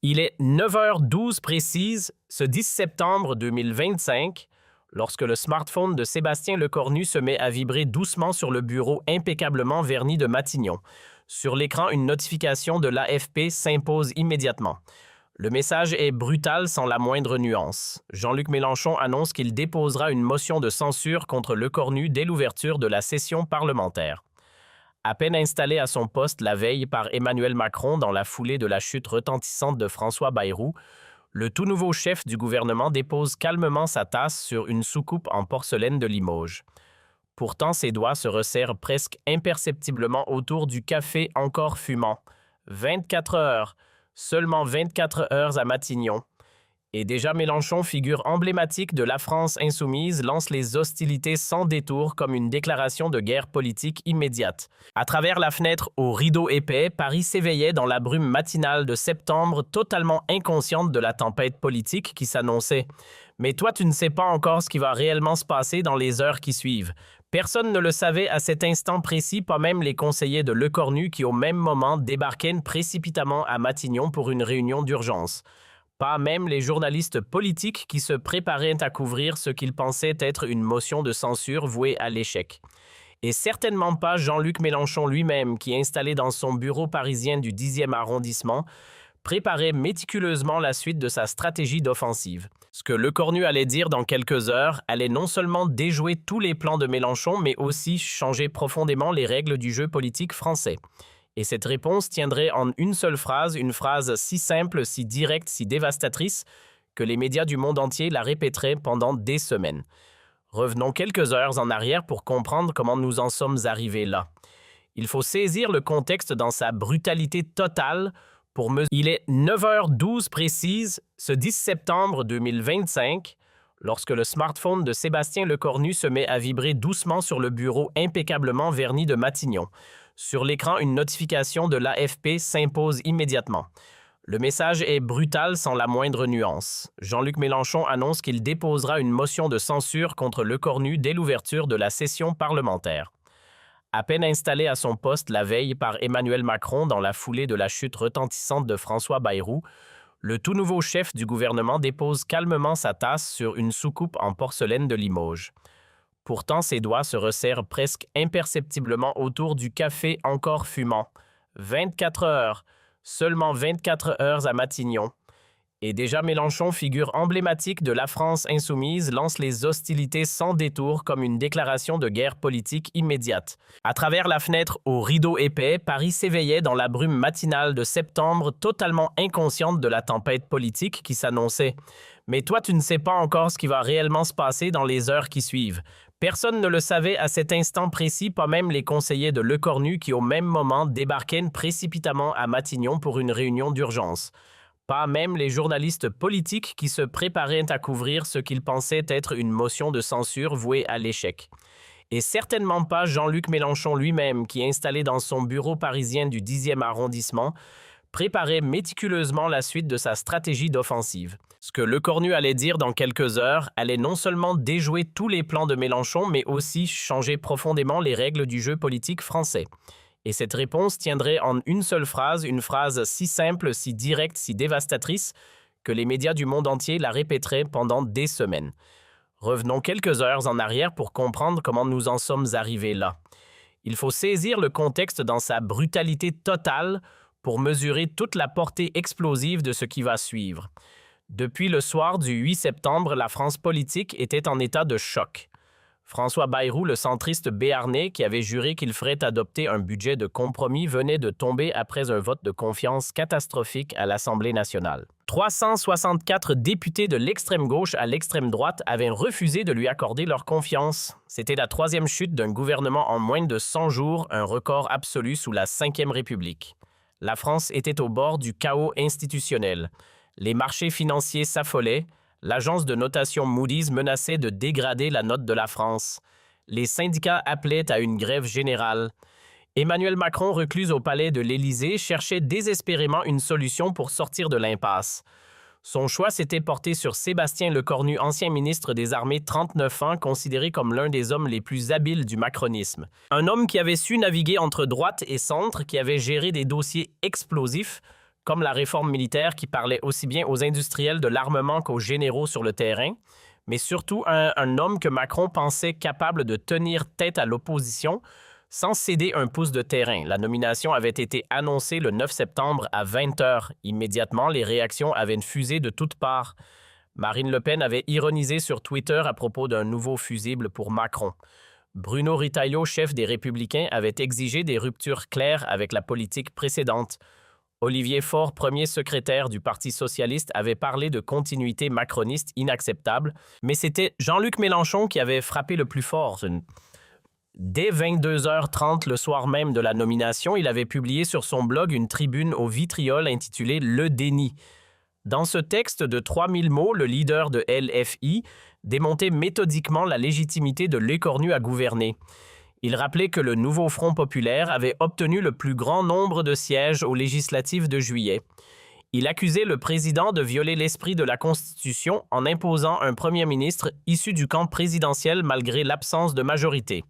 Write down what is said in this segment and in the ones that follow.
Il est 9h12 précise, ce 10 septembre 2025, lorsque le smartphone de Sébastien Lecornu se met à vibrer doucement sur le bureau impeccablement verni de Matignon. Sur l'écran, une notification de l'AFP s'impose immédiatement. Le message est brutal sans la moindre nuance. Jean-Luc Mélenchon annonce qu'il déposera une motion de censure contre Lecornu dès l'ouverture de la session parlementaire. À peine installé à son poste la veille par Emmanuel Macron dans la foulée de la chute retentissante de François Bayrou, le tout nouveau chef du gouvernement dépose calmement sa tasse sur une soucoupe en porcelaine de Limoges. Pourtant, ses doigts se resserrent presque imperceptiblement autour du café encore fumant. 24 heures, seulement 24 heures à Matignon. Et déjà Mélenchon, figure emblématique de la France insoumise, lance les hostilités sans détour comme une déclaration de guerre politique immédiate. À travers la fenêtre au rideau épais, Paris s'éveillait dans la brume matinale de septembre, totalement inconsciente de la tempête politique qui s'annonçait. Mais toi, tu ne sais pas encore ce qui va réellement se passer dans les heures qui suivent. Personne ne le savait à cet instant précis, pas même les conseillers de Lecornu qui au même moment débarquaient précipitamment à Matignon pour une réunion d'urgence. Pas même les journalistes politiques qui se préparaient à couvrir ce qu'ils pensaient être une motion de censure vouée à l'échec. Et certainement pas Jean-Luc Mélenchon lui-même qui, installé dans son bureau parisien du 10e arrondissement, préparait méticuleusement la suite de sa stratégie d'offensive. Ce que Lecornu allait dire dans quelques heures allait non seulement déjouer tous les plans de Mélenchon, mais aussi changer profondément les règles du jeu politique français. Et cette réponse tiendrait en une seule phrase, une phrase si simple, si directe, si dévastatrice, que les médias du monde entier la répéteraient pendant des semaines. Revenons quelques heures en arrière pour comprendre comment nous en sommes arrivés là. Il faut saisir le contexte dans sa brutalité totale pour mesurer. Il est 9h12 précise, ce 10 septembre 2025, lorsque le smartphone de Sébastien Lecornu se met à vibrer doucement sur le bureau impeccablement verni de Matignon. Sur l'écran, une notification de l'AFP s'impose immédiatement. Le message est brutal sans la moindre nuance. Jean-Luc Mélenchon annonce qu'il déposera une motion de censure contre Lecornu dès l'ouverture de la session parlementaire. À peine installé à son poste la veille par Emmanuel Macron dans la foulée de la chute retentissante de François Bayrou, le tout nouveau chef du gouvernement dépose calmement sa tasse sur une soucoupe en porcelaine de Limoges. Pourtant, ses doigts se resserrent presque imperceptiblement autour du café encore fumant. 24 heures, seulement 24 heures à Matignon. Et déjà Mélenchon, figure emblématique de la France insoumise, lance les hostilités sans détour comme une déclaration de guerre politique immédiate. À travers la fenêtre au rideau épais, Paris s'éveillait dans la brume matinale de septembre, totalement inconsciente de la tempête politique qui s'annonçait. Mais toi, tu ne sais pas encore ce qui va réellement se passer dans les heures qui suivent. Personne ne le savait à cet instant précis, pas même les conseillers de Lecornu qui au même moment débarquaient précipitamment à Matignon pour une réunion d'urgence. Pas même les journalistes politiques qui se préparaient à couvrir ce qu'ils pensaient être une motion de censure vouée à l'échec. Et certainement pas Jean-Luc Mélenchon lui-même qui, installé dans son bureau parisien du 10e arrondissement, préparait méticuleusement la suite de sa stratégie d'offensive. Ce que Lecornu allait dire dans quelques heures allait non seulement déjouer tous les plans de Mélenchon, mais aussi changer profondément les règles du jeu politique français. Et cette réponse tiendrait en une seule phrase, une phrase si simple, si directe, si dévastatrice, que les médias du monde entier la répéteraient pendant des semaines. Revenons quelques heures en arrière pour comprendre comment nous en sommes arrivés là. Il faut saisir le contexte dans sa brutalité totale pour mesurer toute la portée explosive de ce qui va suivre. Depuis le soir du 8 septembre, la France politique était en état de choc. François Bayrou, le centriste béarnais qui avait juré qu'il ferait adopter un budget de compromis, venait de tomber après un vote de confiance catastrophique à l'Assemblée nationale. 364 députés de l'extrême gauche à l'extrême droite avaient refusé de lui accorder leur confiance. C'était la troisième chute d'un gouvernement en moins de 100 jours, un record absolu sous la Ve République. La France était au bord du chaos institutionnel. Les marchés financiers s'affolaient. L'agence de notation Moody's menaçait de dégrader la note de la France. Les syndicats appelaient à une grève générale. Emmanuel Macron, reclus au palais de l'Élysée, cherchait désespérément une solution pour sortir de l'impasse. Son choix s'était porté sur Sébastien Lecornu, ancien ministre des Armées, 39 ans, considéré comme l'un des hommes les plus habiles du macronisme. Un homme qui avait su naviguer entre droite et centre, qui avait géré des dossiers explosifs, comme la réforme militaire qui parlait aussi bien aux industriels de l'armement qu'aux généraux sur le terrain, mais surtout un homme que Macron pensait capable de tenir tête à l'opposition sans céder un pouce de terrain. La nomination avait été annoncée le 9 septembre à 20 heures. Immédiatement, les réactions avaient fusé de toutes parts. Marine Le Pen avait ironisé sur Twitter à propos d'un nouveau fusible pour Macron. Bruno Retailleau, chef des Républicains, avait exigé des ruptures claires avec la politique précédente. Olivier Faure, premier secrétaire du Parti socialiste, avait parlé de continuité macroniste inacceptable, mais c'était Jean-Luc Mélenchon qui avait frappé le plus fort. Dès 22h30 le soir même de la nomination, il avait publié sur son blog une tribune au vitriol intitulée « Le déni ». Dans ce texte de 3000 mots, le leader de LFI démontait méthodiquement la légitimité de Lecornu à gouverner. Il rappelait que le nouveau Front populaire avait obtenu le plus grand nombre de sièges aux législatives de juillet. Il accusait le président de violer l'esprit de la Constitution en imposant un premier ministre issu du camp présidentiel malgré l'absence de majorité.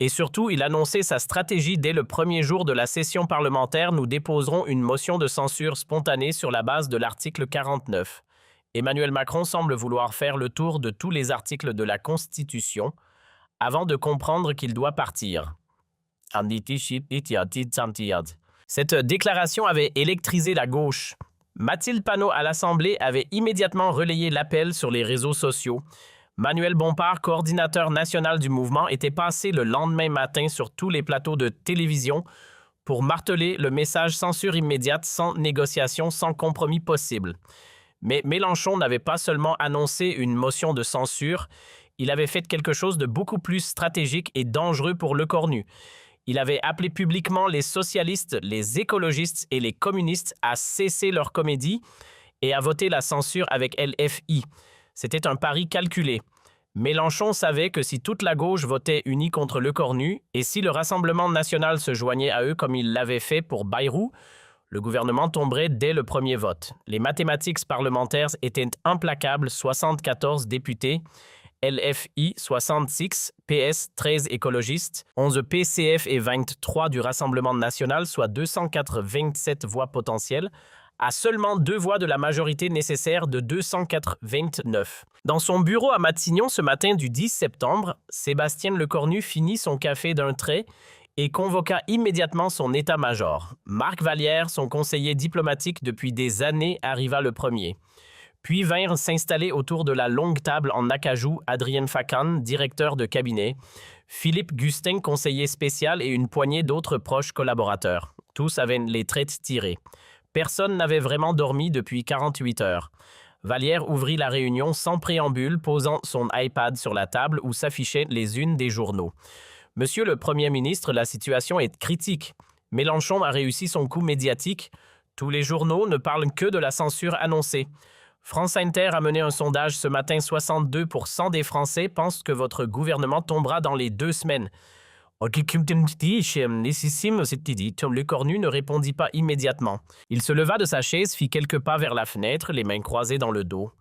Et surtout, il annonçait sa stratégie dès le premier jour de la session parlementaire. Nous déposerons une motion de censure spontanée sur la base de l'article 49. Emmanuel Macron semble vouloir faire le tour de tous les articles de la Constitution avant de comprendre qu'il doit partir. Cette déclaration avait électrisé la gauche. Mathilde Panot à l'Assemblée avait immédiatement relayé l'appel sur les réseaux sociaux. Manuel Bompard, coordinateur national du mouvement, était passé le lendemain matin sur tous les plateaux de télévision pour marteler le message censure immédiate, sans négociation, sans compromis possible. Mais Mélenchon n'avait pas seulement annoncé une motion de censure, il avait fait quelque chose de beaucoup plus stratégique et dangereux pour Lecornu. Il avait appelé publiquement les socialistes, les écologistes et les communistes à cesser leur comédie et à voter la censure avec LFI. C'était un pari calculé. Mélenchon savait que si toute la gauche votait unie contre Lecornu et si le Rassemblement national se joignait à eux comme il l'avait fait pour Bayrou, le gouvernement tomberait dès le premier vote. Les mathématiques parlementaires étaient implacables, 74 députés, LFI 66, PS 13 écologistes, 11 PCF et 23 du Rassemblement national, soit 287 voix potentielles, à seulement 2 voix de la majorité nécessaire de 289. Dans son bureau à Matignon ce matin du 10 septembre, Sébastien Lecornu finit son café d'un trait et convoqua immédiatement son état-major. Marc Vallière, son conseiller diplomatique depuis des années, arriva le premier. Puis vinrent s'installer autour de la longue table en acajou Adrienne Facan, directeur de cabinet, Philippe Gustin, conseiller spécial et une poignée d'autres proches collaborateurs. Tous avaient les traits tirés. Personne n'avait vraiment dormi depuis 48 heures. Vallière ouvrit la réunion sans préambule, posant son iPad sur la table où s'affichaient les unes des journaux. « Monsieur le Premier ministre, la situation est critique. Mélenchon a réussi son coup médiatique. Tous les journaux ne parlent que de la censure annoncée. France Inter a mené un sondage ce matin. 62% des Français pensent que votre gouvernement tombera dans les 2 semaines. » Lecornu ne répondit pas immédiatement. Il se leva de sa chaise, fit quelques pas vers la fenêtre, les mains croisées dans le dos.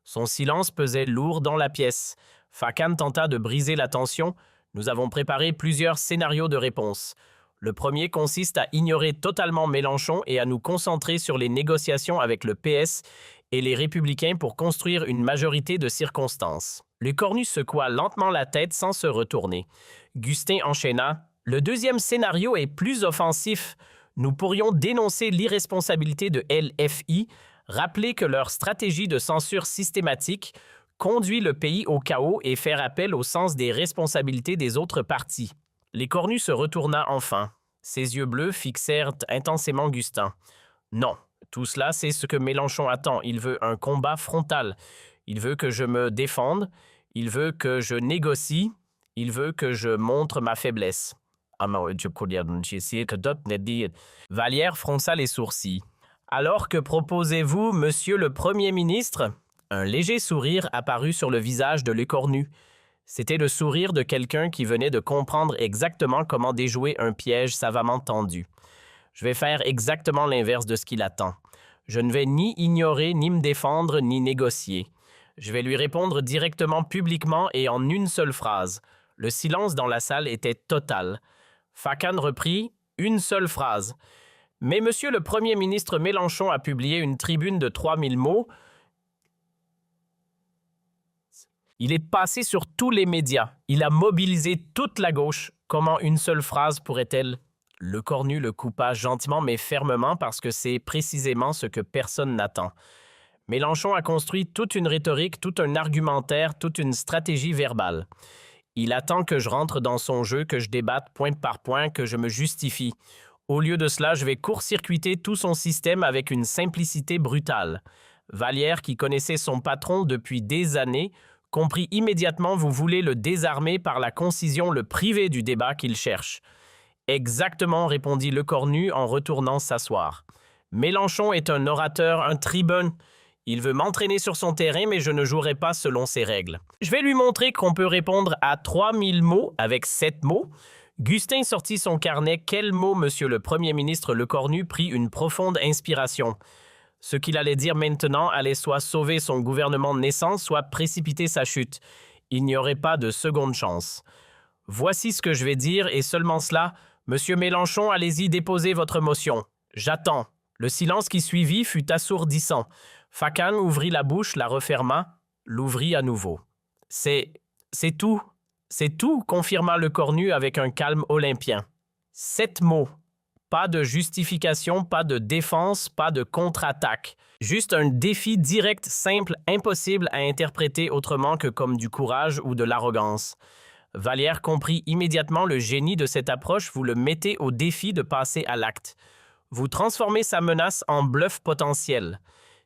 Son silence pesait lourd dans la pièce. Facan tenta de briser la tension. Nous avons préparé plusieurs scénarios de réponse. Le premier consiste à ignorer totalement Mélenchon et à nous concentrer sur les négociations avec le PS et les Républicains pour construire une majorité de circonstances. Lecornu secoua lentement la tête sans se retourner. Gustin enchaîna. « Le deuxième scénario est plus offensif. Nous pourrions dénoncer l'irresponsabilité de LFI, rappeler que leur stratégie de censure systématique conduit le pays au chaos et faire appel au sens des responsabilités des autres partis. » Lecornu se retourna enfin. Ses yeux bleus fixèrent intensément Gustin. « Non, tout cela, c'est ce que Mélenchon attend. Il veut un combat frontal. Il veut que je me défende. Il veut que je négocie. Il veut que je montre ma faiblesse. » Vallière fronça les sourcils. « Alors que proposez-vous, monsieur le Premier ministre ?» Un léger sourire apparut sur le visage de Lecornu. C'était le sourire de quelqu'un qui venait de comprendre exactement comment déjouer un piège savamment tendu. Je vais faire exactement l'inverse de ce qu'il attend. Je ne vais ni ignorer, ni me défendre, ni négocier. Je vais lui répondre directement, publiquement et en une seule phrase. Le silence dans la salle était total. Facan reprit une seule phrase. Mais monsieur le Premier ministre Mélenchon a publié une tribune de 3000 mots. Il est passé sur tous les médias. Il a mobilisé toute la gauche. Comment une seule phrase pourrait-elle? Le Cornu le coupa gentiment mais fermement parce que c'est précisément ce que personne n'attend. Mélenchon a construit toute une rhétorique, tout un argumentaire, toute une stratégie verbale. Il attend que je rentre dans son jeu, que je débatte point par point, que je me justifie. Au lieu de cela, je vais court-circuiter tout son système avec une simplicité brutale. Vallière, qui connaissait son patron depuis des années, comprit immédiatement vous voulez le désarmer par la concision, le priver du débat qu'il cherche. Exactement, répondit Lecornu en retournant s'asseoir. Mélenchon est un orateur, un tribun. Il veut m'entraîner sur son terrain, mais je ne jouerai pas selon ses règles. Je vais lui montrer qu'on peut répondre à 3000 mots avec 7 mots. Gustin sortit son carnet. Quel mot, monsieur le Premier ministre Lecornu prit une profonde inspiration. Ce qu'il allait dire maintenant allait soit sauver son gouvernement naissant, soit précipiter sa chute. Il n'y aurait pas de seconde chance. Voici ce que je vais dire, et seulement cela. Monsieur Mélenchon, allez-y, déposez votre motion. J'attends. Le silence qui suivit fut assourdissant. Fakan ouvrit la bouche, la referma, l'ouvrit à nouveau. C'est tout. C'est tout, confirma Lecornu avec un calme olympien. 7 mots. Pas de justification, pas de défense, pas de contre-attaque. Juste un défi direct, simple, impossible à interpréter autrement que comme du courage ou de l'arrogance. Vallière comprit immédiatement le génie de cette approche, vous le mettez au défi de passer à l'acte. Vous transformez sa menace en bluff potentiel.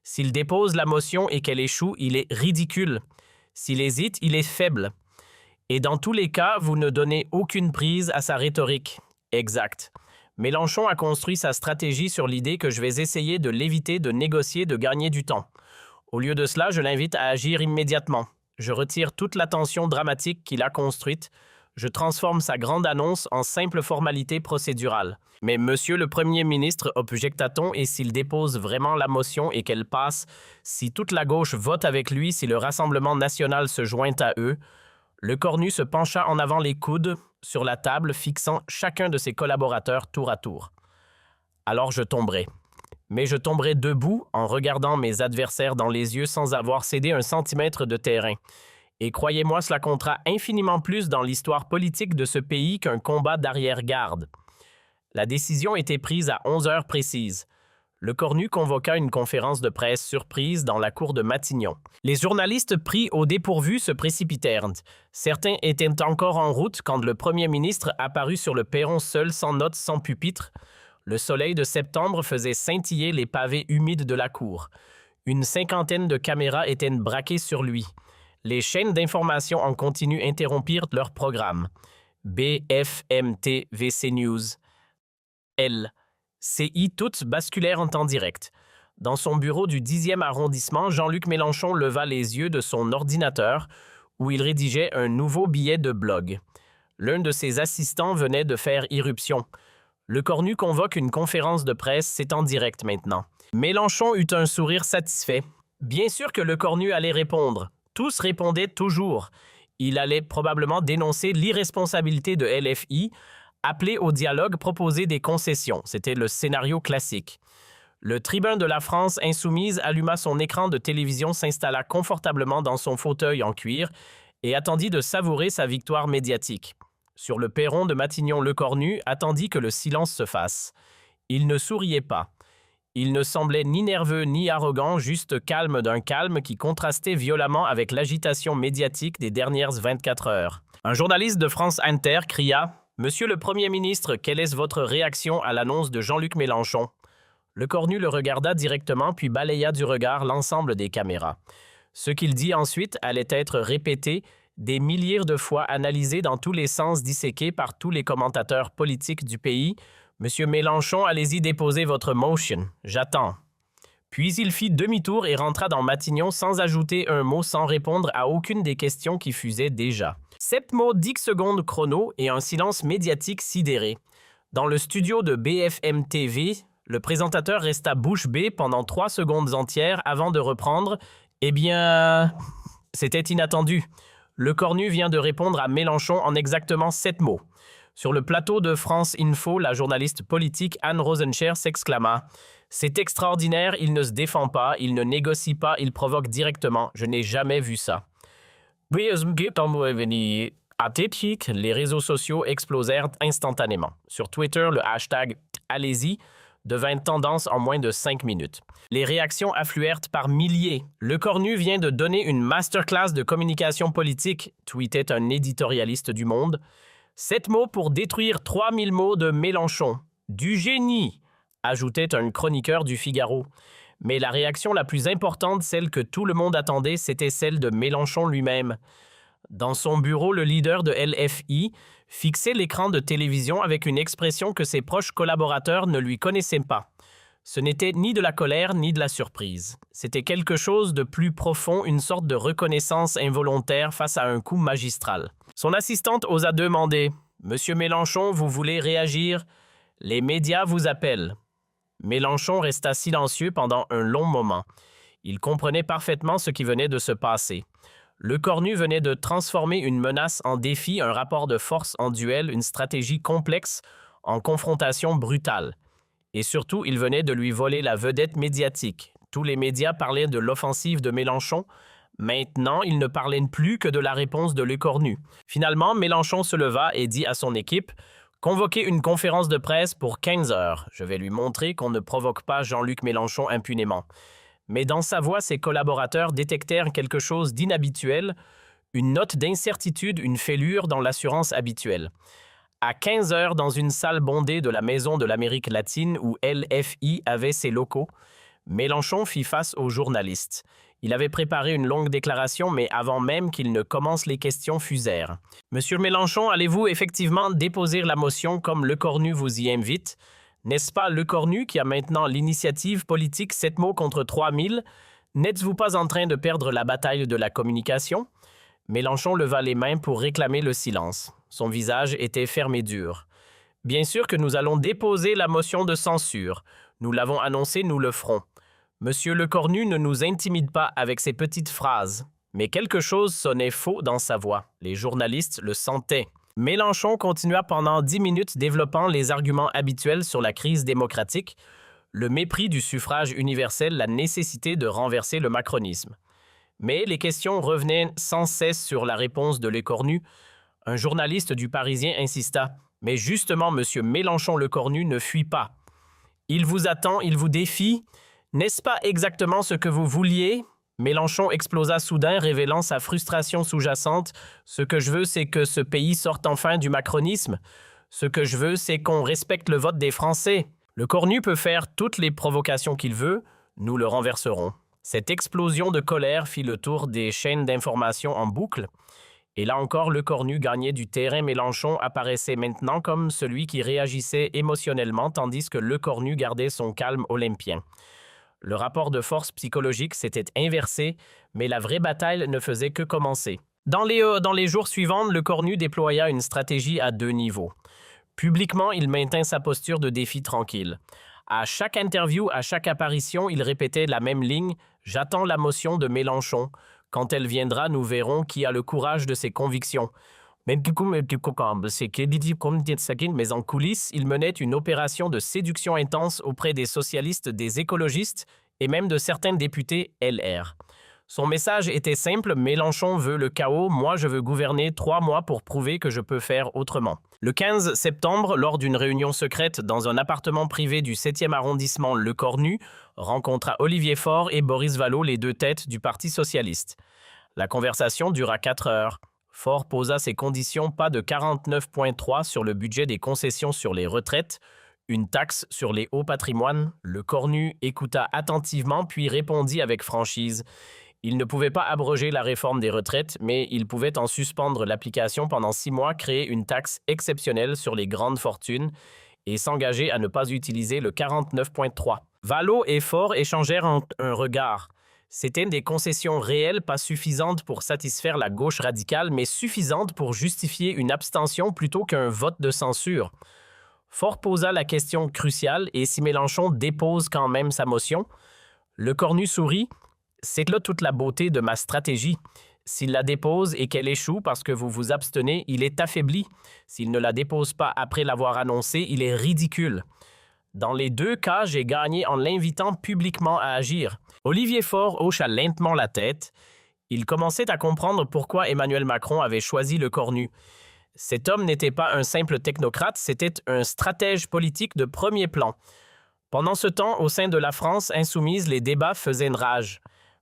S'il dépose la motion et qu'elle échoue, il est ridicule. S'il hésite, il est faible. Et dans tous les cas, vous ne donnez aucune prise à sa rhétorique. Exact. Mélenchon a construit sa stratégie sur l'idée que je vais essayer de l'éviter, de négocier, de gagner du temps. Au lieu de cela, je l'invite à agir immédiatement. Je retire toute l'attention dramatique qu'il a construite. Je transforme sa grande annonce en simple formalité procédurale. Mais monsieur le Premier ministre, objecta-t-on, et s'il dépose vraiment la motion et qu'elle passe, si toute la gauche vote avec lui, si le Rassemblement national se joint à eux, Lecornu se pencha en avant les coudes sur la table, fixant chacun de ses collaborateurs tour à tour. Alors je tomberai. Mais je tomberai debout en regardant mes adversaires dans les yeux sans avoir cédé un centimètre de terrain. Et croyez-moi, cela comptera infiniment plus dans l'histoire politique de ce pays qu'un combat d'arrière-garde. La décision était prise à 11 heures précises. Lecornu convoqua une conférence de presse surprise dans la cour de Matignon. Les journalistes pris au dépourvu se précipitèrent. Certains étaient encore en route quand le Premier ministre apparut sur le perron seul, sans notes, sans pupitre. Le soleil de septembre faisait scintiller les pavés humides de la cour. Une cinquantaine de caméras étaient braquées sur lui. Les chaînes d'information en continu interrompirent leur programme. BFM VC News, CI, toutes basculèrent en temps direct. Dans son bureau du 10e arrondissement, Jean-Luc Mélenchon leva les yeux de son ordinateur où il rédigeait un nouveau billet de blog. L'un de ses assistants venait de faire irruption. Lecornu convoque une conférence de presse, c'est en direct maintenant. Mélenchon eut un sourire satisfait. Bien sûr que Lecornu allait répondre. Tous répondaient toujours. Il allait probablement dénoncer l'irresponsabilité de LFI, appeler au dialogue, proposer des concessions. C'était le scénario classique. Le tribun de la France insoumise alluma son écran de télévision, s'installa confortablement dans son fauteuil en cuir et attendit de savourer sa victoire médiatique. Sur le perron de Matignon, Lecornu attendit que le silence se fasse. Il ne souriait pas. Il ne semblait ni nerveux ni arrogant, juste calme d'un calme qui contrastait violemment avec l'agitation médiatique des dernières 24 heures. Un journaliste de France Inter cria « Monsieur le Premier ministre, quelle est votre réaction à l'annonce de Jean-Luc Mélenchon ?» Lecornu le regarda directement puis balaya du regard l'ensemble des caméras. Ce qu'il dit ensuite allait être répété des milliers de fois, analysé dans tous les sens, disséqué par tous les commentateurs politiques du pays. « Monsieur Mélenchon, allez-y déposer votre motion. J'attends. » Puis il fit demi-tour et rentra dans Matignon sans ajouter un mot, sans répondre à aucune des questions qui fusaient déjà. 7 mots, 10 secondes chrono et un silence médiatique sidéré. Dans le studio de BFM TV, le présentateur resta bouche bée pendant 3 secondes entières avant de reprendre. Eh bien, c'était inattendu. Lecornu vient de répondre à Mélenchon en exactement 7 mots. Sur le plateau de France Info, la journaliste politique Anne Rosencher s'exclama « C'est extraordinaire, il ne se défend pas, il ne négocie pas, il provoque directement. Je n'ai jamais vu ça. » Les réseaux sociaux explosèrent instantanément. Sur Twitter, le hashtag « Allez-y » devint tendance en moins de 5 minutes. Les réactions affluèrent par milliers. Le Cornu vient de donner une masterclass de communication politique, tweetait un éditorialiste du Monde. 7 mots pour détruire 3000 mots de Mélenchon. Du génie, ajoutait un chroniqueur du Figaro. Mais la réaction la plus importante, celle que tout le monde attendait, c'était celle de Mélenchon lui-même. Dans son bureau, le leader de LFI fixait l'écran de télévision avec une expression que ses proches collaborateurs ne lui connaissaient pas. Ce n'était ni de la colère ni de la surprise. C'était quelque chose de plus profond, une sorte de reconnaissance involontaire face à un coup magistral. Son assistante osa demander « Monsieur Mélenchon, vous voulez réagir? Les médias vous appellent. » Mélenchon resta silencieux pendant un long moment. Il comprenait parfaitement ce qui venait de se passer. Le Cornu venait de transformer une menace en défi, un rapport de force en duel, une stratégie complexe en confrontation brutale. Et surtout, il venait de lui voler la vedette médiatique. Tous les médias parlaient de l'offensive de Mélenchon. Maintenant, ils ne parlaient plus que de la réponse de Le Cornu. Finalement, Mélenchon se leva et dit à son équipe « Convoquez une conférence de presse pour 15 heures. Je vais lui montrer qu'on ne provoque pas Jean-Luc Mélenchon impunément. » Mais dans sa voix, ses collaborateurs détectèrent quelque chose d'inhabituel, une note d'incertitude, une fêlure dans l'assurance habituelle. À 15 heures, dans une salle bondée de la Maison de l'Amérique latine où LFI avait ses locaux, Mélenchon fit face aux journalistes. Il avait préparé une longue déclaration, mais avant même qu'il ne commence, les questions fusèrent. « Monsieur Mélenchon, allez-vous effectivement déposer la motion comme Le Cornu vous y invite ? N'est-ce pas Le Cornu qui a maintenant l'initiative politique 7 mots contre 3000? N'êtes-vous pas en train de perdre la bataille de la communication ?» Mélenchon leva les mains pour réclamer le silence. Son visage était ferme et dur. « Bien sûr que nous allons déposer la motion de censure. Nous l'avons annoncé, nous le ferons. Monsieur Le Cornu ne nous intimide pas avec ses petites phrases. » Mais quelque chose sonnait faux dans sa voix. Les journalistes le sentaient. Mélenchon continua pendant 10 minutes développant les arguments habituels sur la crise démocratique, le mépris du suffrage universel, la nécessité de renverser le macronisme. Mais les questions revenaient sans cesse sur la réponse de Le Cornu. Un journaliste du Parisien insista. « Mais justement, monsieur Mélenchon Le Cornu ne fuit pas. Il vous attend, il vous défie. N'est-ce pas exactement ce que vous vouliez ?» Mélenchon explosa soudain, révélant sa frustration sous-jacente. « Ce que je veux, c'est que ce pays sorte enfin du macronisme. Ce que je veux, c'est qu'on respecte le vote des Français. Le Cornu peut faire toutes les provocations qu'il veut, nous le renverserons. » Cette explosion de colère fit le tour des chaînes d'information en boucle. Et là encore, Le Cornu gagnait du terrain. Mélenchon apparaissait maintenant comme celui qui réagissait émotionnellement, tandis que Le Cornu gardait son calme olympien. Le rapport de force psychologique s'était inversé, mais la vraie bataille ne faisait que commencer. Dans les jours suivants, Le Cornu déploya une stratégie à 2 niveaux. Publiquement, il maintint sa posture de défi tranquille. À chaque interview, à chaque apparition, il répétait la même ligne « J'attends la motion de Mélenchon. Quand elle viendra, nous verrons qui a le courage de ses convictions. » Mais en coulisses, il menait une opération de séduction intense auprès des socialistes, des écologistes et même de certains députés LR. Son message était simple, Mélenchon veut le chaos, moi je veux gouverner 3 mois pour prouver que je peux faire autrement. Le 15 septembre, lors d'une réunion secrète dans un appartement privé du 7e arrondissement Le Cornu, rencontra Olivier Faure et Boris Vallaud, les 2 têtes du Parti socialiste. La conversation dura 4 heures. Faure posa ses conditions, pas de 49,3 sur le budget des concessions sur les retraites, une taxe sur les hauts patrimoines. Le Cornu écouta attentivement puis répondit avec franchise. Il ne pouvait pas abroger la réforme des retraites, mais il pouvait en suspendre l'application pendant 6 mois, créer une taxe exceptionnelle sur les grandes fortunes et s'engager à ne pas utiliser le 49,3. Vallaud et Faure échangèrent un regard. C'était des concessions réelles, pas suffisantes pour satisfaire la gauche radicale, mais suffisantes pour justifier une abstention plutôt qu'un vote de censure. Faure posa la question cruciale, et si Mélenchon dépose quand même sa motion? Le Cornu sourit. C'est là toute la beauté de ma stratégie. S'il la dépose et qu'elle échoue parce que vous vous abstenez, il est affaibli. S'il ne la dépose pas après l'avoir annoncé, il est ridicule. Dans les deux cas, j'ai gagné en l'invitant publiquement à agir. Olivier Faure hocha lentement la tête. Il commençait à comprendre pourquoi Emmanuel Macron avait choisi le cornu. Cet homme n'était pas un simple technocrate, c'était un stratège politique de premier plan. Pendant ce temps, au sein de la France insoumise, les débats faisaient rage.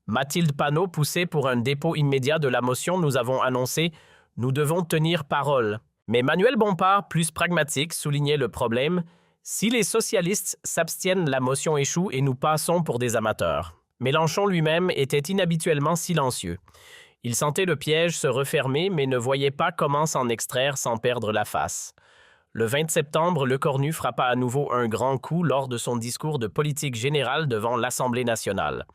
Mathilde Panot poussait pour un dépôt immédiat de la motion. Nous avons annoncé « Nous devons tenir parole ». Mais Manuel Bompard, plus pragmatique, soulignait le problème. Si les socialistes s'abstiennent, la motion échoue et nous passons pour des amateurs. Mélenchon lui-même était inhabituellement silencieux. Il sentait le piège se refermer, mais ne voyait pas comment s'en extraire sans perdre la face. Le 20 septembre, Lecornu frappa à nouveau un grand coup lors de son discours de politique générale devant l'Assemblée nationale.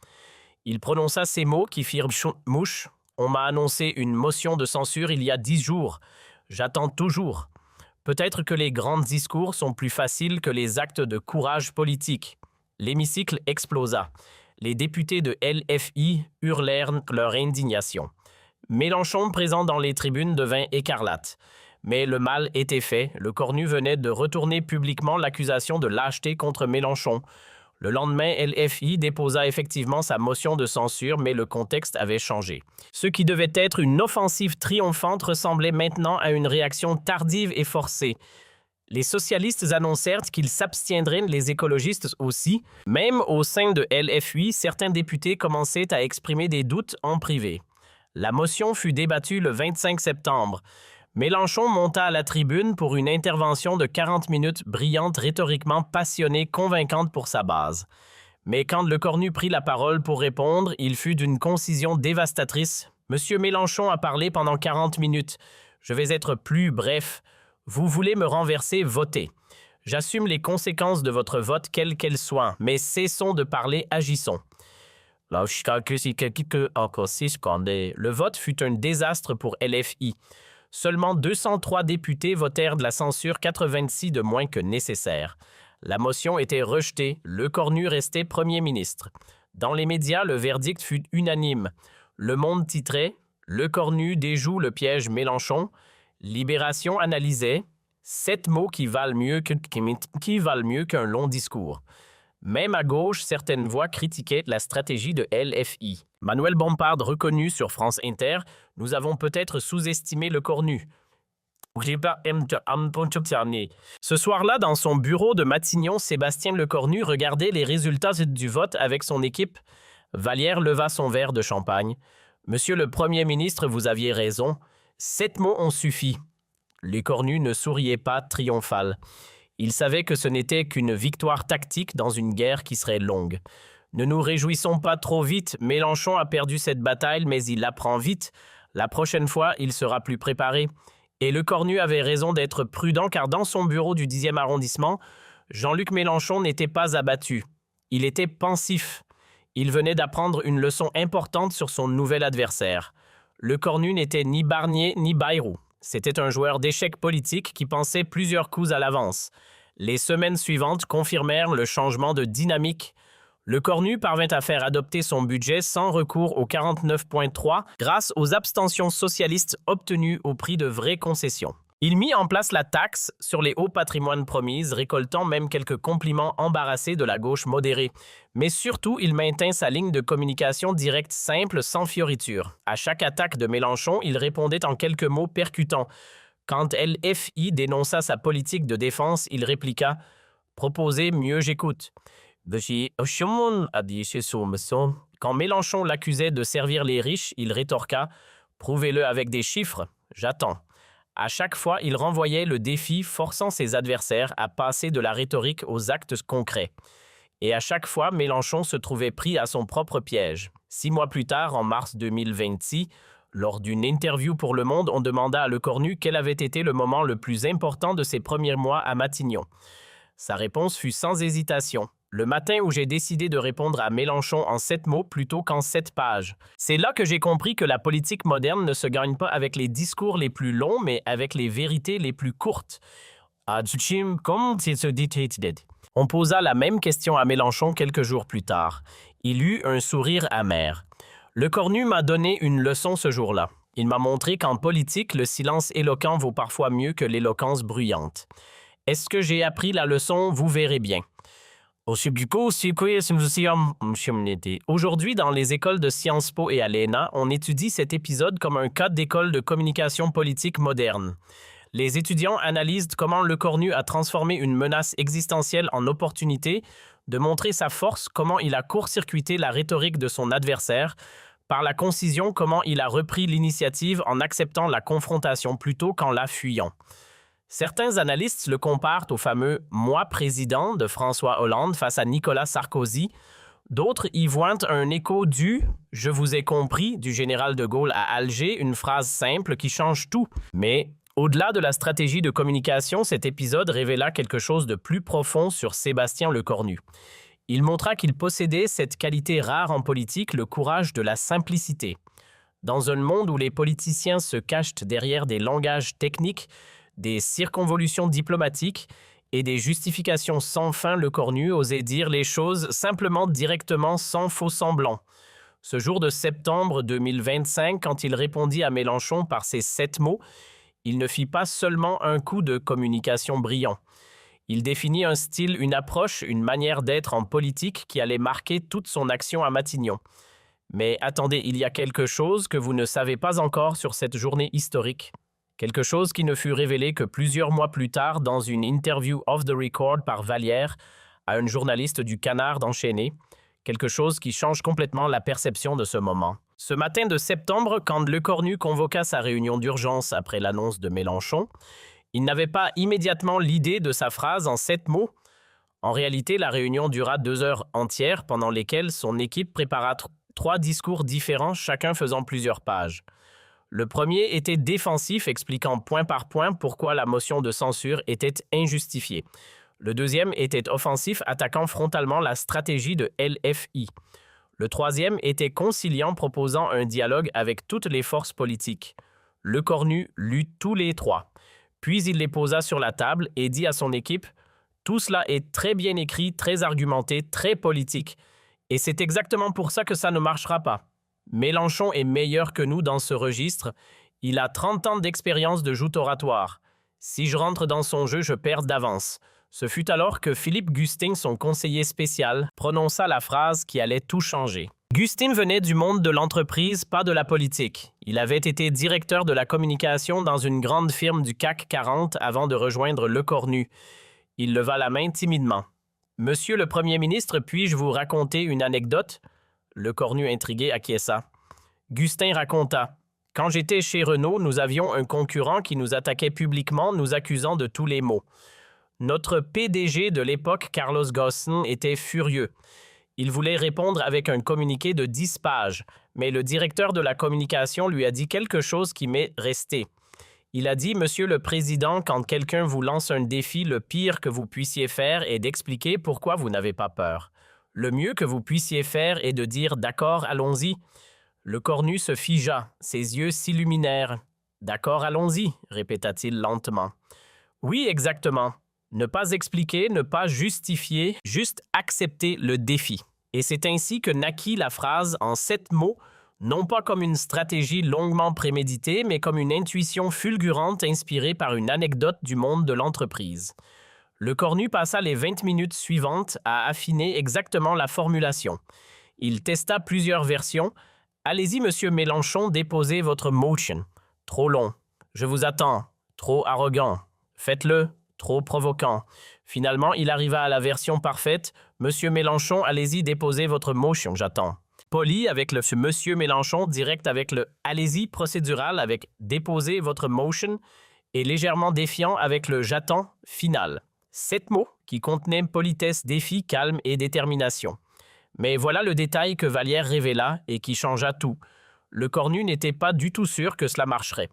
Il prononça ces mots qui firent mouche. « On m'a annoncé une motion de censure il y a 10 jours. J'attends toujours. Peut-être que les grands discours sont plus faciles que les actes de courage politique. » L'hémicycle explosa. Les députés de LFI hurlèrent leur indignation. Mélenchon, présent dans les tribunes, devint écarlate. Mais le mal était fait. Lecornu venait de retourner publiquement l'accusation de lâcheté contre Mélenchon. Le lendemain, LFI déposa effectivement sa motion de censure, mais le contexte avait changé. Ce qui devait être une offensive triomphante ressemblait maintenant à une réaction tardive et forcée. Les socialistes annoncèrent qu'ils s'abstiendraient, les écologistes aussi. Même au sein de LFI, certains députés commençaient à exprimer des doutes en privé. La motion fut débattue le 25 septembre. Mélenchon monta à la tribune pour une intervention de 40 minutes brillante, rhétoriquement passionnée, convaincante pour sa base. Mais quand Lecornu prit la parole pour répondre, il fut d'une concision dévastatrice. « Monsieur Mélenchon a parlé pendant 40 minutes. Je vais être plus bref. Vous voulez me renverser, votez. J'assume les conséquences de votre vote, quelles qu'elles soient, mais cessons de parler, agissons. » Le vote fut un désastre pour LFI. Seulement 203 députés votèrent de la censure, 86 de moins que nécessaire. La motion était rejetée, Lecornu restait Premier ministre. Dans les médias, le verdict fut unanime. Le Monde titrait « Lecornu déjoue le piège Mélenchon ». Libération analysait « 7 mots qui valent mieux qu'un long discours ». Même à gauche, certaines voix critiquaient la stratégie de LFI. Manuel Bompard reconnut sur France Inter « Nous avons peut-être sous-estimé Lecornu ». Ce soir-là, dans son bureau de Matignon, Sébastien Lecornu regardait les résultats du vote avec son équipe. Vallière leva son verre de champagne. « Monsieur le Premier ministre, vous aviez raison. 7 mots ont suffi. » Lecornu ne souriait pas triomphal. Il savait que ce n'était qu'une victoire tactique dans une guerre qui serait longue. Ne nous réjouissons pas trop vite. Mélenchon a perdu cette bataille, mais il l'apprend vite. La prochaine fois, il sera plus préparé. Et Lecornu avait raison d'être prudent, car dans son bureau du 10e arrondissement, Jean-Luc Mélenchon n'était pas abattu. Il était pensif. Il venait d'apprendre une leçon importante sur son nouvel adversaire. Lecornu n'était ni Barnier ni Bayrou. C'était un joueur d'échecs politique qui pensait plusieurs coups à l'avance. Les semaines suivantes confirmèrent le changement de dynamique. Lecornu parvint à faire adopter son budget sans recours au 49.3 grâce aux abstentions socialistes obtenues au prix de vraies concessions. Il mit en place la taxe sur les hauts patrimoines promises, récoltant même quelques compliments embarrassés de la gauche modérée. Mais surtout, il maintint sa ligne de communication directe simple, sans fioriture. À chaque attaque de Mélenchon, il répondait en quelques mots percutants. Quand LFI dénonça sa politique de défense, il répliqua « Proposez, mieux j'écoute ». Quand Mélenchon l'accusait de servir les riches, il rétorqua « Prouvez-le avec des chiffres, j'attends ». À chaque fois, il renvoyait le défi, forçant ses adversaires à passer de la rhétorique aux actes concrets. Et à chaque fois, Mélenchon se trouvait pris à son propre piège. 6 mois plus tard, en mars 2026, lors d'une interview pour Le Monde, on demanda à Lecornu quel avait été le moment le plus important de ses premiers mois à Matignon. Sa réponse fut sans hésitation. Le matin où j'ai décidé de répondre à Mélenchon en 7 mots plutôt qu'en 7 pages. C'est là que j'ai compris que la politique moderne ne se gagne pas avec les discours les plus longs, mais avec les vérités les plus courtes. On posa la même question à Mélenchon quelques jours plus tard. Il eut un sourire amer. Lecornu m'a donné une leçon ce jour-là. Il m'a montré qu'en politique, le silence éloquent vaut parfois mieux que l'éloquence bruyante. Est-ce que j'ai appris la leçon? Vous verrez bien. Aujourd'hui, dans les écoles de Sciences Po et à l'ENA, on étudie cet épisode comme un cas d'école de communication politique moderne. Les étudiants analysent comment Lecornu a transformé une menace existentielle en opportunité de montrer sa force, comment il a court-circuité la rhétorique de son adversaire, par la concision, comment il a repris l'initiative en acceptant la confrontation plutôt qu'en la fuyant. Certains analystes le comparent au fameux « moi président » de François Hollande face à Nicolas Sarkozy. D'autres y voient un écho du « je vous ai compris » du général de Gaulle à Alger, une phrase simple qui change tout. Mais au-delà de la stratégie de communication, cet épisode révéla quelque chose de plus profond sur Sébastien Lecornu. Il montra qu'il possédait cette qualité rare en politique, le courage de la simplicité. Dans un monde où les politiciens se cachent derrière des langages techniques, des circonvolutions diplomatiques et des justifications sans fin, Lecornu osait dire les choses simplement, directement, sans faux semblant. Ce jour de septembre 2025, quand il répondit à Mélenchon par ces 7 mots, il ne fit pas seulement un coup de communication brillant. Il définit un style, une approche, une manière d'être en politique qui allait marquer toute son action à Matignon. Mais attendez, il y a quelque chose que vous ne savez pas encore sur cette journée historique. Quelque chose qui ne fut révélé que plusieurs mois plus tard dans une interview off the record par Vallière à un journaliste du Canard d'Enchaîné. Quelque chose qui change complètement la perception de ce moment. Ce matin de septembre, quand Lecornu convoqua sa réunion d'urgence après l'annonce de Mélenchon, il n'avait pas immédiatement l'idée de sa phrase en 7 mots. En réalité, la réunion dura 2 heures entières pendant lesquelles son équipe prépara 3 discours différents, chacun faisant plusieurs pages. Le premier était défensif, expliquant point par point pourquoi la motion de censure était injustifiée. Le deuxième était offensif, attaquant frontalement la stratégie de LFI. Le troisième était conciliant, proposant un dialogue avec toutes les forces politiques. Lecornu lut tous les 3. Puis il les posa sur la table et dit à son équipe « Tout cela est très bien écrit, très argumenté, très politique. Et c'est exactement pour ça que ça ne marchera pas. Mélenchon est meilleur que nous dans ce registre. Il a 30 ans d'expérience de joute oratoire. Si je rentre dans son jeu, je perds d'avance. » Ce fut alors que Philippe Gustin, son conseiller spécial, prononça la phrase qui allait tout changer. Gustin venait du monde de l'entreprise, pas de la politique. Il avait été directeur de la communication dans une grande firme du CAC 40 avant de rejoindre Lecornu. Il leva la main timidement. « Monsieur le Premier ministre, puis-je vous raconter une anecdote ?» Lecornu, intrigué, acquiesça. Gustin raconta. « Quand j'étais chez Renault, nous avions un concurrent qui nous attaquait publiquement, nous accusant de tous les maux. Notre PDG de l'époque, Carlos Ghosn, était furieux. Il voulait répondre avec un communiqué de 10 pages, mais le directeur de la communication lui a dit quelque chose qui m'est resté. Il a dit « Monsieur le Président, quand quelqu'un vous lance un défi, le pire que vous puissiez faire est d'expliquer pourquoi vous n'avez pas peur. Le mieux que vous puissiez faire est de dire « D'accord, allons-y ». Lecornu se figea, ses yeux s'illuminèrent. « D'accord, allons-y », répéta-t-il lentement. « Oui, exactement. Ne pas expliquer, ne pas justifier, juste accepter le défi. » Et c'est ainsi que naquit la phrase en 7 mots, non pas comme une stratégie longuement préméditée, mais comme une intuition fulgurante inspirée par une anecdote du monde de l'entreprise. Lecornu passa les 20 minutes suivantes à affiner exactement la formulation. Il testa plusieurs versions. « Allez-y, monsieur Mélenchon, déposez votre motion. » Trop long. « Je vous attends. » Trop arrogant. « Faites-le. » Trop provoquant. Finalement, il arriva à la version parfaite. « Monsieur Mélenchon, allez-y, déposez votre motion, j'attends. » Poli avec le « Monsieur Mélenchon », direct avec le « Allez-y » procédural avec « Déposez votre motion » et légèrement défiant avec le « J'attends » final. 7 mots qui contenaient politesse, défi, calme et détermination. Mais voilà le détail que Vallière révéla et qui changea tout. Lecornu n'était pas du tout sûr que cela marcherait.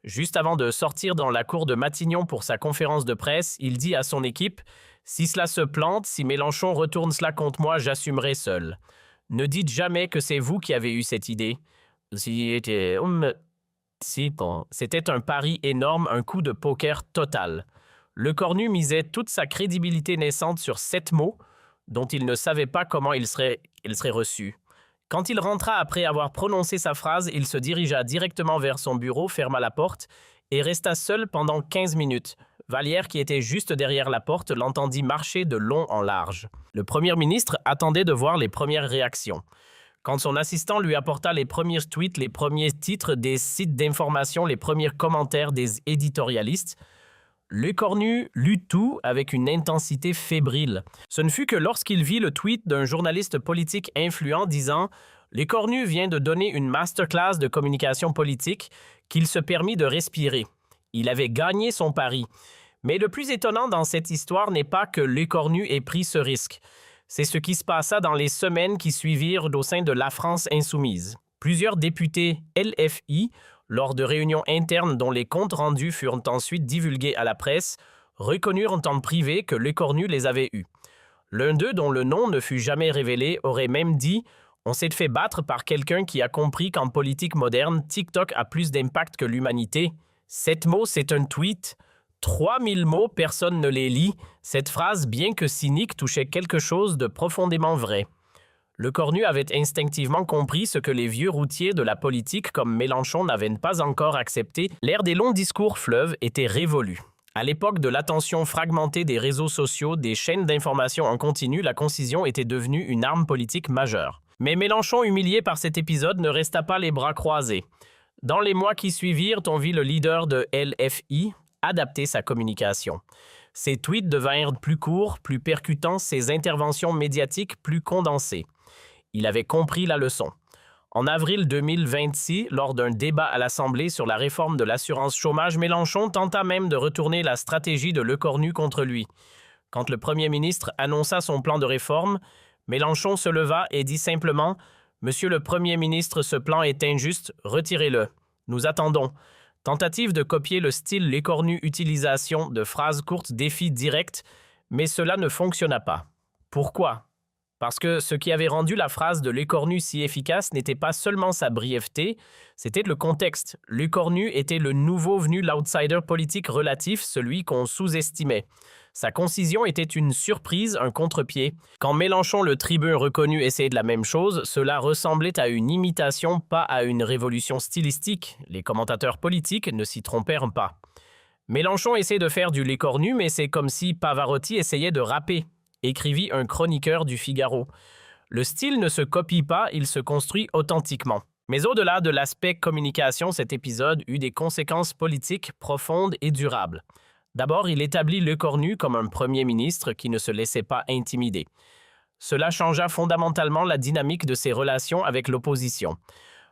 Juste avant de sortir dans la cour de Matignon pour sa conférence de presse, il dit à son équipe « Si cela se plante, si Mélenchon retourne cela contre moi, j'assumerai seul. Ne dites jamais que c'est vous qui avez eu cette idée. » C'était un pari énorme, un coup de poker total. Lecornu misait toute sa crédibilité naissante sur 7 mots dont il ne savait pas comment il serait reçu. Quand il rentra après avoir prononcé sa phrase, il se dirigea directement vers son bureau, ferma la porte et resta seul pendant 15 minutes. Vallière, qui était juste derrière la porte, l'entendit marcher de long en large. Le Premier ministre attendait de voir les premières réactions. Quand son assistant lui apporta les premiers tweets, les premiers titres des sites d'information, les premiers commentaires des éditorialistes, Lecornu lut tout avec une intensité fébrile. Ce ne fut que lorsqu'il vit le tweet d'un journaliste politique influent disant « Lecornu vient de donner une masterclass de communication politique » qu'il se permit de respirer. Il avait gagné son pari. Mais le plus étonnant dans cette histoire n'est pas que Lecornu ait pris ce risque. C'est ce qui se passa dans les semaines qui suivirent au sein de la France insoumise. Plusieurs députés LFI, lors de réunions internes dont les comptes rendus furent ensuite divulgués à la presse, reconnurent en privé que Lecornu les avait eus. L'un d'eux, dont le nom ne fut jamais révélé, aurait même dit « On s'est fait battre par quelqu'un qui a compris qu'en politique moderne, TikTok a plus d'impact que l'humanité. 7 mots, c'est un tweet. 3000 mots, personne ne les lit. Cette phrase, bien que cynique, touchait quelque chose de profondément vrai. » Lecornu avait instinctivement compris ce que les vieux routiers de la politique comme Mélenchon n'avaient pas encore accepté. L'ère des longs discours fleuves était révolue. À l'époque de l'attention fragmentée des réseaux sociaux, des chaînes d'information en continu, la concision était devenue une arme politique majeure. Mais Mélenchon, humilié par cet épisode, ne resta pas les bras croisés. Dans les mois qui suivirent, on vit le leader de LFI adapter sa communication. Ses tweets devinrent plus courts, plus percutants, ses interventions médiatiques plus condensées. Il avait compris la leçon. En avril 2026, lors d'un débat à l'Assemblée sur la réforme de l'assurance chômage, Mélenchon tenta même de retourner la stratégie de Lecornu contre lui. Quand le Premier ministre annonça son plan de réforme, Mélenchon se leva et dit simplement « Monsieur le Premier ministre, ce plan est injuste, retirez-le. Nous attendons. » Tentative de copier le style Lecornu, utilisation de phrases courtes, défis directs, mais cela ne fonctionna pas. Pourquoi ? Parce que ce qui avait rendu la phrase de Lecornu si efficace n'était pas seulement sa brièveté, c'était le contexte. Lecornu était le nouveau venu, l'outsider politique relatif, celui qu'on sous-estimait. Sa concision était une surprise, un contre-pied. Quand Mélenchon, le tribun reconnu, essayait de la même chose, cela ressemblait à une imitation, pas à une révolution stylistique. Les commentateurs politiques ne s'y trompèrent pas. Mélenchon essaie de faire du Lecornu, mais c'est comme si Pavarotti essayait de rapper, écrivit un chroniqueur du Figaro. Le style ne se copie pas, il se construit authentiquement. Mais au-delà de l'aspect communication, cet épisode eut des conséquences politiques profondes et durables. D'abord, il établit Lecornu comme un premier ministre qui ne se laissait pas intimider. Cela changea fondamentalement la dynamique de ses relations avec l'opposition.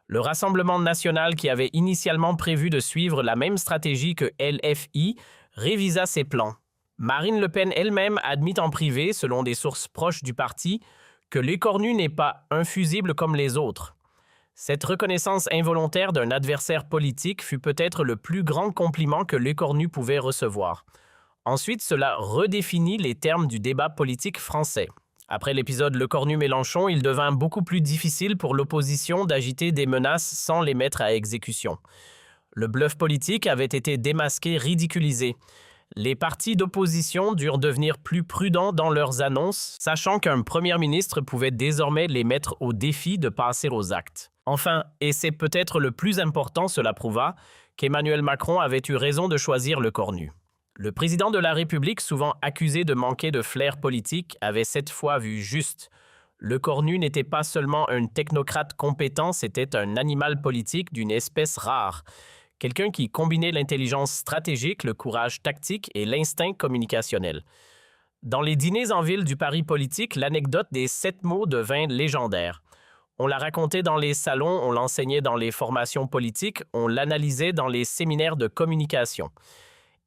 Le Rassemblement national, qui avait initialement prévu de suivre la même stratégie que LFI, révisa ses plans. Marine Le Pen elle-même admit en privé, selon des sources proches du parti, que Lecornu n'est pas infusible comme les autres. Cette reconnaissance involontaire d'un adversaire politique fut peut-être le plus grand compliment que Lecornu pouvait recevoir. Ensuite, cela redéfinit les termes du débat politique français. Après l'épisode Lecornu-Mélenchon, il devint beaucoup plus difficile pour l'opposition d'agiter des menaces sans les mettre à exécution. Le bluff politique avait été démasqué, ridiculisé. Les partis d'opposition durent devenir plus prudents dans leurs annonces, sachant qu'un premier ministre pouvait désormais les mettre au défi de passer aux actes. Enfin, et c'est peut-être le plus important, cela prouva qu'Emmanuel Macron avait eu raison de choisir Lecornu. Le président de la République, souvent accusé de manquer de flair politique, avait cette fois vu juste. Lecornu n'était pas seulement un technocrate compétent, c'était un animal politique d'une espèce rare. Quelqu'un qui combinait l'intelligence stratégique, le courage tactique et l'instinct communicationnel. Dans les dîners en ville du Paris politique, l'anecdote des 7 mots devint légendaire. On la racontait dans les salons, on l'enseignait dans les formations politiques, on l'analysait dans les séminaires de communication.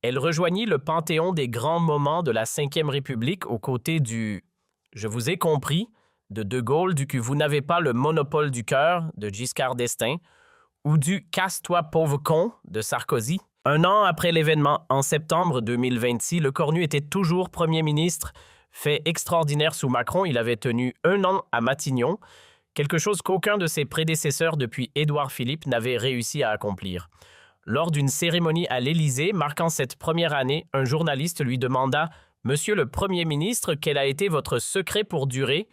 Elle rejoignit le panthéon des grands moments de la Ve République aux côtés du « Je vous ai compris » de Gaulle, du « Vous n'avez pas le monopole du cœur » de Giscard d'Estaing, ou du « Casse-toi pauvre con » de Sarkozy. Un an après l'événement, en septembre 2026, Lecornu était toujours Premier ministre. Fait extraordinaire sous Macron, il avait tenu 1 an à Matignon, quelque chose qu'aucun de ses prédécesseurs depuis Édouard Philippe n'avait réussi à accomplir. Lors d'une cérémonie à l'Élysée marquant cette première année, un journaliste lui demanda « Monsieur le Premier ministre, quel a été votre secret pour durer ?»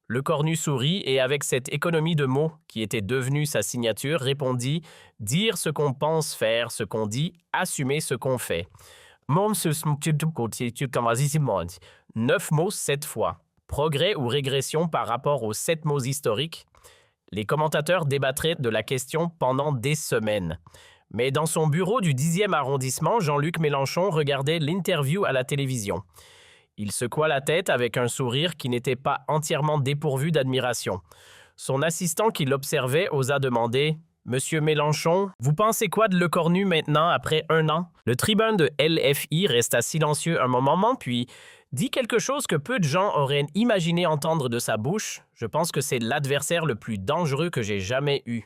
Lecornu sourit et avec cette économie de mots qui était devenue sa signature, répondit « Dire ce qu'on pense, faire ce qu'on dit, assumer ce qu'on fait ». 9 mots 7 fois. Progrès ou régression par rapport aux 7 mots historiques? Les commentateurs débattraient de la question pendant des semaines. Mais dans son bureau du 10e arrondissement, Jean-Luc Mélenchon regardait l'interview à la télévision. Il secoua la tête avec un sourire qui n'était pas entièrement dépourvu d'admiration. Son assistant qui l'observait osa demander « Monsieur Mélenchon, vous pensez quoi de Lecornu maintenant, après 1 an ?» Le tribun de LFI resta silencieux un moment, puis dit quelque chose que peu de gens auraient imaginé entendre de sa bouche. « Je pense que c'est l'adversaire le plus dangereux que j'ai jamais eu.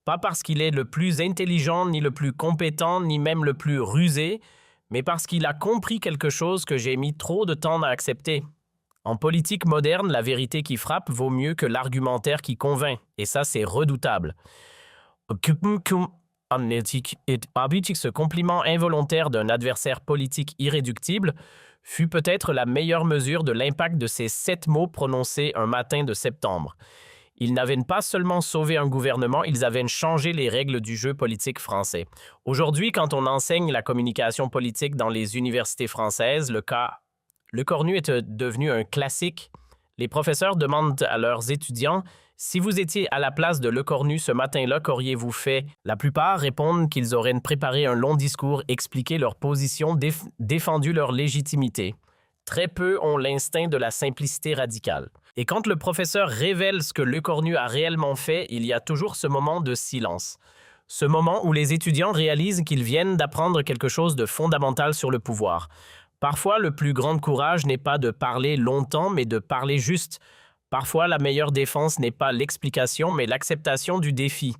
Pas parce qu'il est le plus intelligent, ni le plus compétent, ni même le plus rusé, mais parce qu'il a compris quelque chose que j'ai mis trop de temps à accepter. En politique moderne, la vérité qui frappe vaut mieux que l'argumentaire qui convainc, et ça, c'est redoutable. » Ce compliment involontaire d'un adversaire politique irréductible fut peut-être la meilleure mesure de l'impact de ces 7 mots prononcés un matin de septembre. Ils n'avaient pas seulement sauvé un gouvernement, ils avaient changé les règles du jeu politique français. Aujourd'hui, quand on enseigne la communication politique dans les universités françaises, le cas Lecornu est devenu un classique. Les professeurs demandent à leurs étudiants « Si vous étiez à la place de Lecornu ce matin-là, qu'auriez-vous fait ?» La plupart répondent qu'ils auraient préparé un long discours, expliqué leur position, défendu leur légitimité. Très peu ont l'instinct de la simplicité radicale. Et quand le professeur révèle ce que Lecornu a réellement fait, il y a toujours ce moment de silence. Ce moment où les étudiants réalisent qu'ils viennent d'apprendre quelque chose de fondamental sur le pouvoir. Parfois, le plus grand courage n'est pas de parler longtemps, mais de parler juste. Parfois, la meilleure défense n'est pas l'explication, mais l'acceptation du défi.